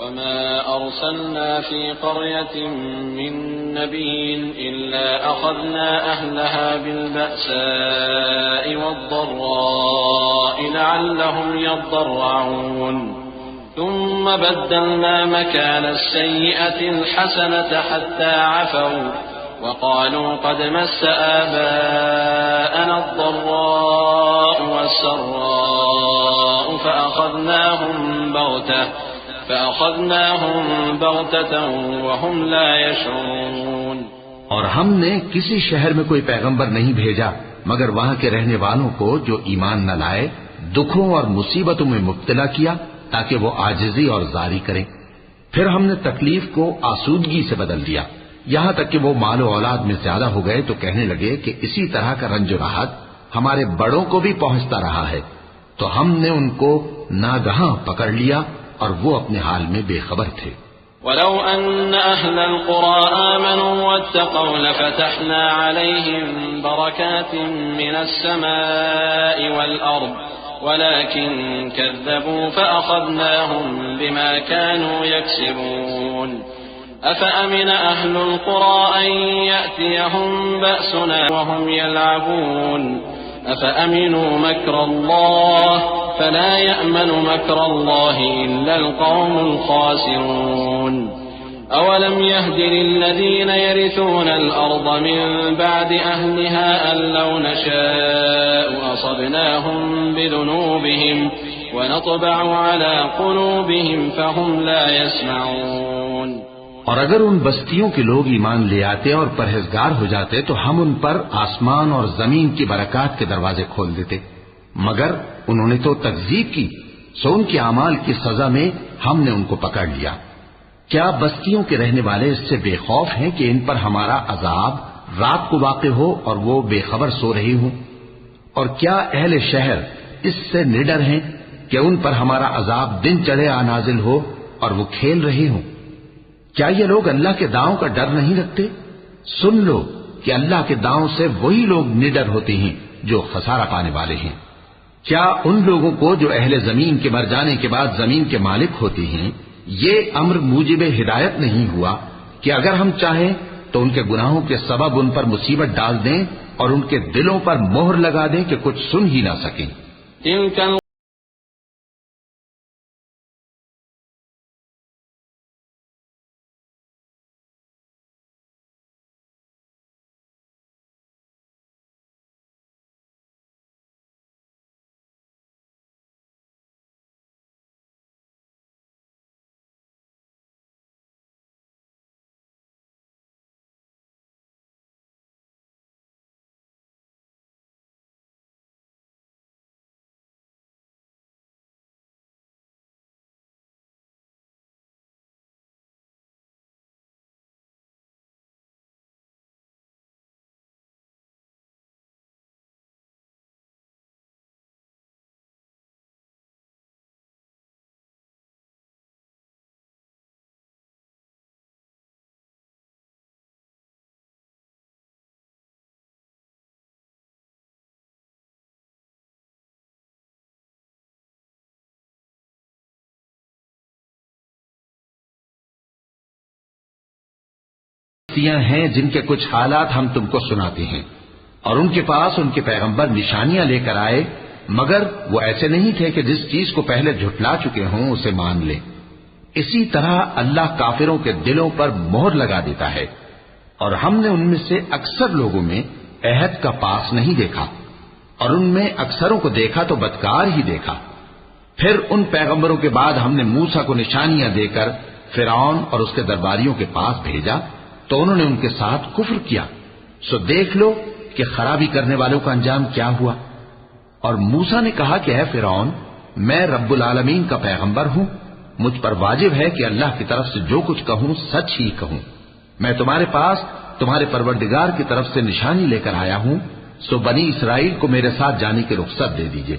वमा अरसलना फी क़र्यतिन मिन नबिय्यिन इल्ला अख़ज़ना अहलहा बिलबअसाइ वद्दर्राइ लअल्लहुम यद्दर्रऊन थुम्मा बद्दलना मकान अस्सय्यअतिल हसनत हत्ता अफ़ौ वक़ालू क़द मस्स आबाअना अद्दर्राउ वस्सर्राउ फ़अख़ज़नाहुम बग़ततन वहुम ला यशऊरून। और हमने किसी शहर में कोई पैगंबर नहीं भेजा मगर वहां के रहने वालों को जो ईमान न लाए दुखों और मुसीबतों में मुब्तला किया ताकि वो आजिजी और जारी करें। फिर हमने तकलीफ को आसूदगी से बदल दिया, यहां तक कि वो मालो औलाद में ज्यादा हो गए तो कहने लगे कि इसी तरह का रंज राहत हमारे बड़ों को भी पहुंचता रहा है। तो हमने उनको नागहां पकड़ लिया और वो अपने हाल में बेखबर थे। वलौ अन्न अहलल क़ुरा आमनू वत्तक़ौ लफ़तहना अलैहिम बरकातिन मिनस समाइ वल अर्द वलाकिन कज़्ज़बू फ़अख़ज़नाहुम बिमा कानू यक्सिबून। अफ़अमिन अहलुल क़ुरा अन यअतियहुम बअसुना वहुम यलअबून अफ़अमिनू मक्रल्लाह फला यअमनु मक्रल्लाहि इल्लल क़ौमुल ख़ासिरून। अवलम यहदि लिल्लज़ीन यरिसूनल अर्द मिन बअदि अहलिहा अन लौ नशाअु असबनाहुम बिज़ुनूबिहिम वनतबअु अला क़ुलूबिहिम फ़हुम ला यस्मऊन। और अगर उन बस्तियों के लोग ईमान ले आते और परहेजगार हो जाते तो हम उन पर आसमान और जमीन की बरकत के दरवाजे खोल देते, मगर उन्होंने तो तकज़ीब की, सो उनके अमाल की सजा में हमने उनको पकड़ लिया। क्या बस्तियों के रहने वाले इससे बेखौफ हैं कि इन पर हमारा अजाब रात को वाक़े हो और वो बेखबर सो रही हों? और क्या अहले शहर इससे निडर हैं कि उन पर हमारा अजाब दिन चढ़े आ नाजिल हो और वो खेल रहे हों? क्या ये लोग अल्लाह के दांव का डर नहीं रखते? सुन लो कि अल्लाह के दांव से वही लोग निडर होते हैं जो खसारा पाने वाले हैं। क्या उन लोगों को जो अहले जमीन के मर जाने के बाद जमीन के मालिक होते हैं ये अम्र मूजिब हिदायत नहीं हुआ कि अगर हम चाहें तो उनके गुनाहों के सबब उन पर मुसीबत डाल दें और उनके दिलों पर मोहर लगा दें कि कुछ सुन ही ना सकें। हैं जिनके कुछ हालात हम तुमको सुनाते हैं और उनके पास उनके पैगंबर निशानियां लेकर आए, मगर वो ऐसे नहीं थे कि जिस चीज को पहले झुठला चुके हों उसे मान ले। इसी तरह अल्लाह काफिरों के दिलों पर मोहर लगा देता है और हमने उनमें से अक्सर लोगों में अहद का पास नहीं देखा और उनमें अक्सरों को देखा तो बदकार ही देखा। फिर उन पैगंबरों के बाद हमने मूसा को निशानियां देकर फिरौन और उसके दरबारियों के पास भेजा तो उन्होंने उनके साथ कुफ्र किया। सो देख लो कि खराबी करने वालों का अंजाम क्या हुआ। और मूसा ने कहा कि है फिरौन, मैं रब्बुल आलमीन का पैगंबर हूं, मुझ पर वाजिब है कि अल्लाह की तरफ से जो कुछ कहूं सच ही कहूं। मैं तुम्हारे पास तुम्हारे परवरदिगार की तरफ से निशानी लेकर आया हूं, सो बनी इसराइल को मेरे साथ जाने की रुख्सत दे दीजिए।